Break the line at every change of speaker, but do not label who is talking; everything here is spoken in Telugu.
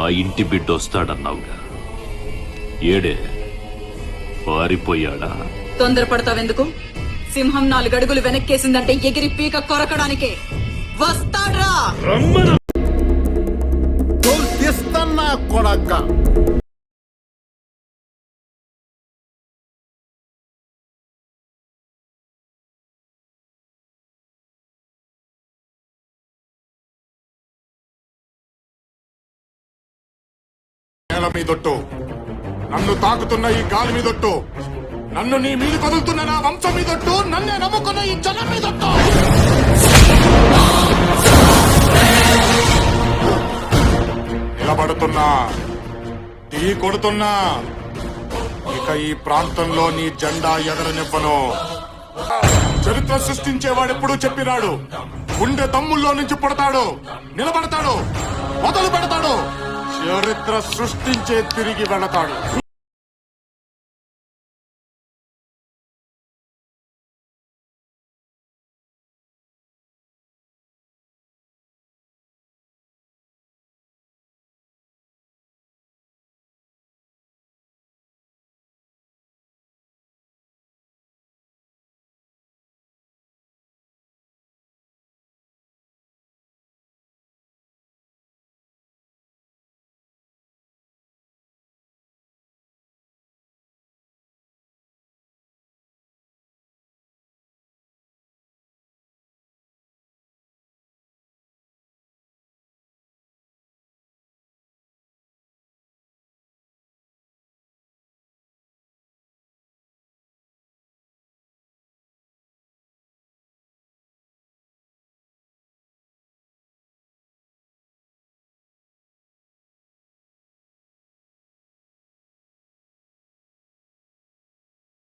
ఆ ఇంటి బిడ్డ వస్తాడన్నావుగా, ఏడే పారిపోయాడా?
తొందరపడతావెందుకు? సింహం 4 అడుగులు వెనక్కేసిందంటే ఎగిరి పీక కొరకడానికే. వస్తాడ్రా!
తీస్తన్నా కొడక.
నేల మీదొట్టు, నన్ను తాకుతున్న ఈ గాలి మీదొట్టు, నన్ను నీ మీద కదులుతున్న నా వంశం మీదొట్టు, నన్నే నమ్ముకున్న ఈ జనం మీదొట్టు. నిలబడుతున్నా, టీ కొడుతున్నా, ఇక ఈ ప్రాంతంలో నీ జెండా ఎగరనివ్వను. చరిత్ర సృష్టించేవాడెప్పుడు చెప్పినాడు, గుండె తమ్ముల్లో నుంచి పుడతాడు, నిలబడతాడు, మొదలు పెడతాడు, చరిత్ర సృష్టించే తిరిగి వెళతాడు.